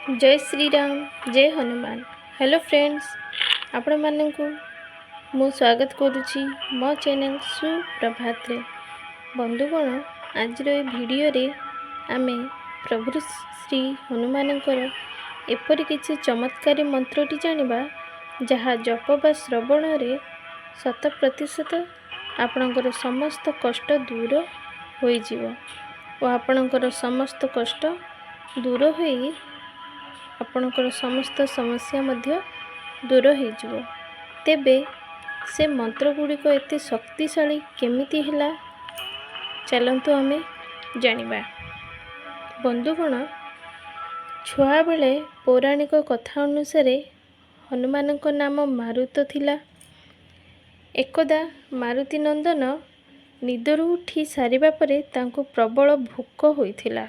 जय श्री राम जय Hanuman. Hello friends, आपण मानकु मु स्वागत करुछि मो चैनल सुप्रभात रे। बंधुगण, आज वीडियो रे आमे प्रभु श्री हनुमानकर एपरि किछि चमत्कारी मंत्रटी जानिबा, जहा जप बा श्रवण रे 100% आपणकर समस्त कष्ट दूर होई जीवो और आपणकर समस्त कष्ट दूर होई आपणकर समस्त समस्या मध्य दूर हो। तेबे से मंत्र गुड़िक एत शक्तिशाली केमिति हिला, चलतु आमे जानिबा। बंधुगण, छुआ बेले पौराणिक कथा अनुसार हनुमान नाम मारुत थिला। एकदा मारुति नंदन निदरू उठी सारिबा परे तांको प्रबल भोक होइथिला।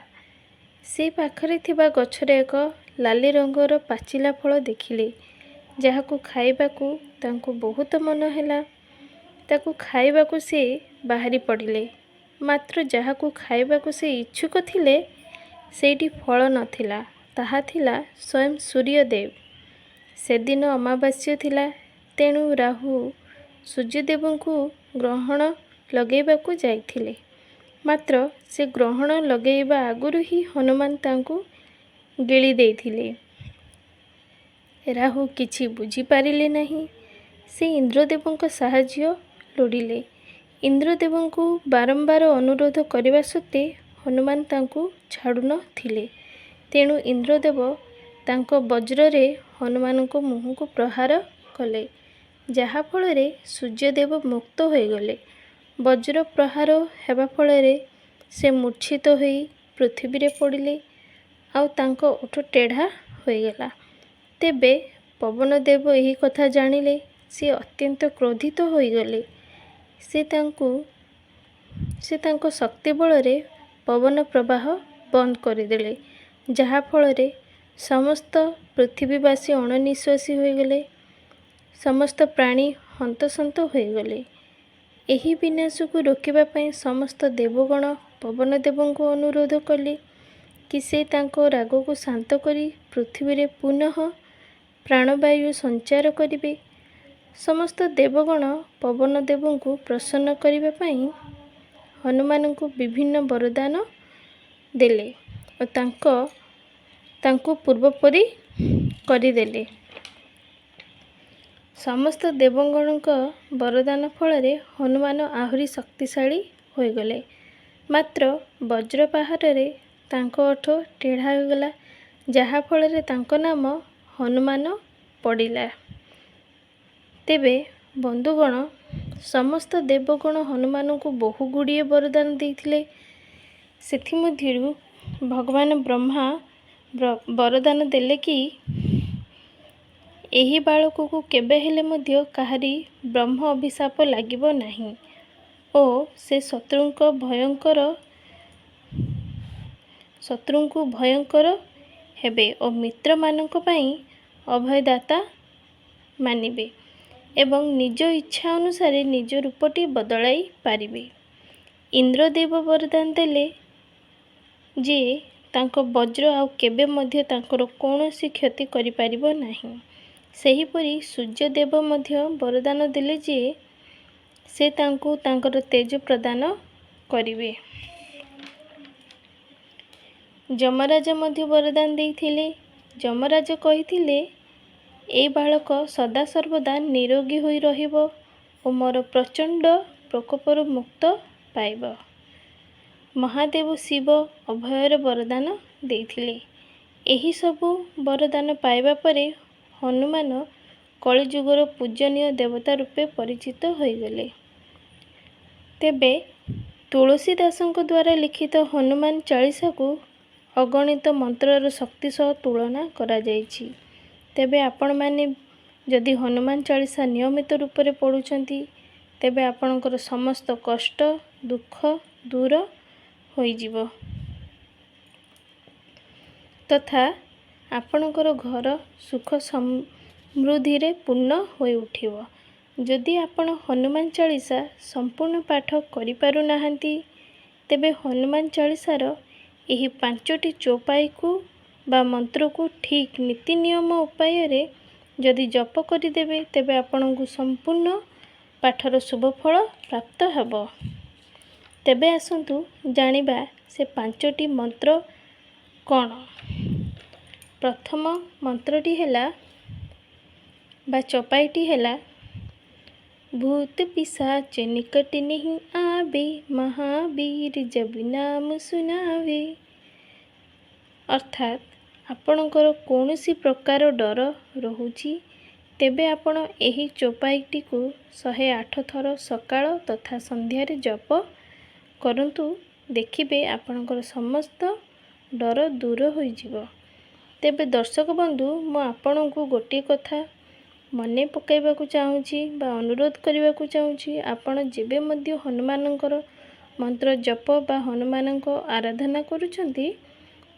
से पाखरे थिबा गछरे एक लाली रंगर पाचिला फल देखिले, जहाकू खाइबाकू तांको बहुत मन हैला। ताकू खाइबाकू से बाहरी पड़िले, मात्र जहाकू खाइबाकू से इच्छुक थिले सेठी फल नथिला, ताहा थिला स्वयं सूर्यदेव। से दिन अमावास्या थिला, तेणु राहु सूर्यदेवଙ୍କୁ ग्रहण लगेबाकू जाइथिले। मात्र से ग्रहण लगेबा आगुरु ही हनुमान तांको गिली देइथिले। राहु किछि बुझी पारिले नहीं। से इंद्रदेवଙ୍କ साहाଯ୍ୟ लोडिले। इंद्रदेवଙ୍କୁ बारंबार अनुरोध करबा सत्ते हनुमान तांको छाडु न थिले। तेणु इंद्रदेव तांको वज्र रे हनुमान को मुह को प्रहार कले, जहा फल रे सूर्यदेव मुक्त होई गले। वज्र प्रहार हेबा फल रे से मूर्छित होई पृथ्वी रे पड़िले, आउ तांको ओठ टेढ़ा होईगला। तेबे पवनदेव यही कथा जानिले, से अत्यंत क्रोधित होईगले। से तांको शक्ति बल रे पवन प्रवाह बंद करदेले, जहा फल रे समस्त पृथ्वीवासी अणनिश्वासी होईगले। समस्त प्राणी हंतसंत होईगले। एही विनाश को रोकिबा पई समस्त देवगण पवनदेव को अनुरोध कले कि से तांको राग को शांत करी पृथ्वी रे पुनः प्राणवायु संचार करिवे। समस्त देवगण पवनदेव को प्रसन्न करिबा पई हनुमान को विभिन्न वरदान देले और तांको पूर्वपरि करिदेले। समस्त देवगण वरदान फल रे हनुमान आहुरी शक्तिशाली होइगले। मात्र वज्र पहाड़ रे तांको ओठ टेढ़ा होगला, जहा फल रे तांको नाम हनुमान पड़िला। तेबे बंधुगण, समस्त देवगण हनुमान को बहु गुड़िए वरदान देइथिले। सेथिमध्यरु भगवान ब्रह्मा वरदान देले कि एही बालक को केबे हेले मध्य काहारी ब्रह्म अभिशाप लागिबो नाही ओ से शत्रुंको भयंकर हेबे और मित्र मानक पई अभयदाता मानिबे एवं निज इच्छा अनुसार निज रूपटी बदलाई पारिबे। इंद्रदेव वरदान देले जे तांको वज्र आउ केबे मध्य तांकर कौनसी क्षति करि पारिबो नाही। सेहीपरि सूर्यदेव मध्य वरदान देले जे से तांको तांकर तेज प्रदान करिवे। जमराज मध्य वरदान देइथिले। जमराज कहिथिले, ए बालक सदा सर्वदा निरोगी होई रहिबो और मोर प्रचंड प्रकोपर मुक्त पाइब। महादेव शिव अभयर वरदान देइथिले। एही सबु वरदान पाइबा परे हनुमान कलिजुगर पूजनीय देवता रूपे परिचित होइगले। तेबे तुलसीदासଙ୍କ द्वारा लिखित हनुमान चालीसा को अगणित मंत्रर शक्ति सह तुलना करा जाइछि। तेबे आपण माने जदि हनुमान चालीसा नियमित रूप से पढ़ुछंती, तेबे आपणकर समस्त कष्ट दुख दूर होइजिवो तथा आपणकर घर सुख समृद्धि रे पूर्ण होई उठिवो। जदि आपण हनुमान चालीसा संपूर्ण पाठ करि पारु नाहंती, तेबे हनुमान चालीसार एही 5टी चौपाई को ବା ମନ୍ତ୍ରକୁ ଠିକ୍ ନୀତି ନିୟମ ଉପାୟରେ ଯଦି ଜପ କରିଦେବେ ତେବେ ଆପଣଙ୍କୁ ସମ୍ପୂର୍ଣ୍ଣ ପାଠର ଶୁଭ ଫଳ ପ୍ରାପ୍ତ ହେବ। ତେବେ ଆସନ୍ତୁ ଜାଣିବା ସେ 5ଟି ମନ୍ତ୍ର କ'ଣ। ପ୍ରଥମ ମନ୍ତ୍ରଟି ହେଲା ବା ଚପାଇଟି ହେଲା भूत पिशाच निकट नहीं आवे महावीर जब नाम सुनावे। अर्थात आपणकर कौनसी प्रकार डर रहुछि तेबे आपण एही चौपाईटी को 108 थर सकाळ तथा संध्यार जप करंतु, देखिबे आपणकर समस्त डर दूर होइजिव। तेबे दर्शक बंधु मु आपणको गोटे कथा मने पकाइबाकू चाहूँगी बा अनुरोध करने चाहूँगी, आपण जेबे मध्य हनुमानंकर मंत्र जप बा हनुमानंक आराधना करुछंती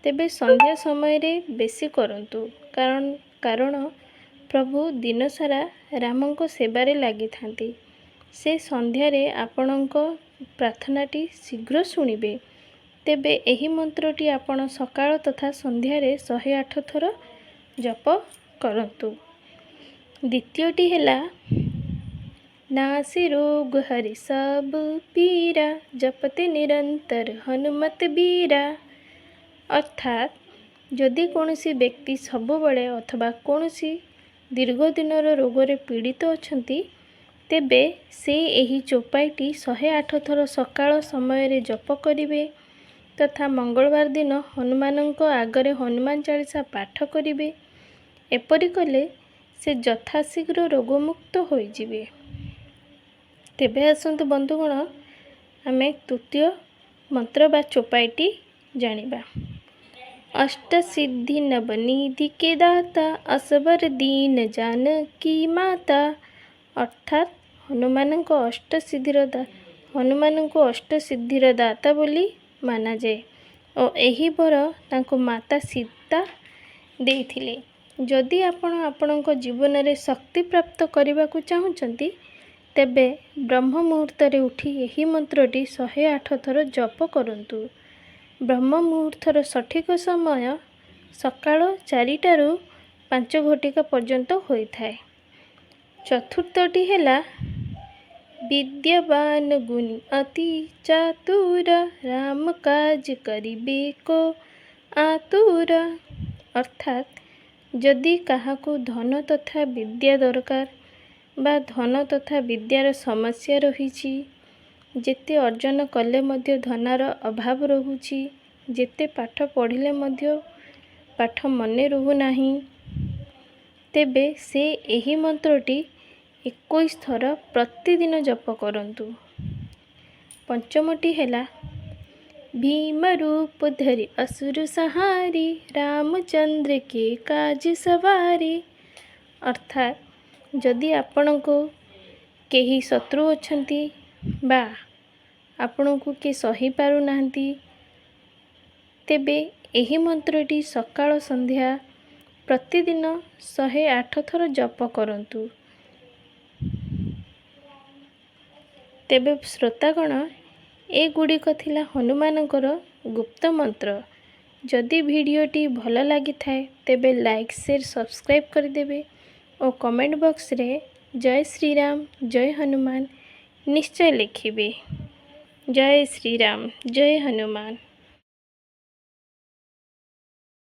तेबे संध्या समय रे बेसी करंतु, कारण प्रभु दिन सारा रामंक सेबारे लागि थांती। से संध्या रे आपणंक प्रार्थनाटी शीघ्र शुणिबे। तेबे एही मंत्रटी आपण सकाळ तथा संध्या रे 108 थर जप करंतु। द्वितीयटी हैला नासी रोग हरि सब पीरा जपते निरंतर हनुमत बीरा। अर्थात जदि कौनसी व्यक्ति सबुबले अथवा कौनसी दीर्घ दिनर रोगरे पीड़ित अछंती तेबे से एही चौपाईटी 108 थर सकाळ समय रे जप करिवे तथा मंगलवार दिन हनुमानंक आगरे हनुमान चालीसा पाठ करिवे। एपरि कले से यथाशीघ्र रोगमुक्त होइजिवे। तेबे आसंतु बंधुगण आमे तृतीय मंत्र बा चौपाईटी जानिबा। अष्ट सिद्धि नवनिधि के दाता असबर दीन जानकी माता। अर्थात हनुमान को अष्ट सिद्धिर दाता बोली माना जाए और एही बर तांको माता सीता देइथिले। जदि आपणक जीवन रे शक्ति प्राप्त करने को चाहूँगी तेबे ब्रह्म मुहूर्त रे उठी यही मंत्रटी 108 थर जप करंतु। ब्रह्म मुहूर्तर सठिक समय सकाळ 4टारू 5 घटिका पर्यंत होइथाए। चतुर्थटी हैला विद्यावान गुणी अति चातुर राम काज करिबे को आतुर। अर्थात जदि काहाकू धन तथा विद्या दरकार बा धन तथा विद्यार समस्या रही, जेते अर्जन कले मध्य धनार अभाव रहुछि, जेते पाठ पढ़िले मध्य पाठ मने रहु नाही, तेबे से एही मंत्रटी 21 थर प्रतिदिन जप करंतु। पंचमटी हैला भीम रूप धरि असुर संहारी रामचंद्र के काज सवारी। अर्थात जदि आपणको केही शत्रु अछंती बा आपणको के सही पारु नाहंती तेबे एही मंत्रटी सकाळ संध्या प्रतिदिन 108 थर जप करंतु। तेबे श्रोतागण एगुड़िक थिला हनुमानंकर गुप्त मंत्र। जदि वीडियोटी भल लगी थाए तेबे लाइक शेयर सब्सक्राइब करदेवे और कमेंट बॉक्स रे जय श्री राम जय हनुमान निश्चय लिखिबे। जय श्री राम जय हनुमान।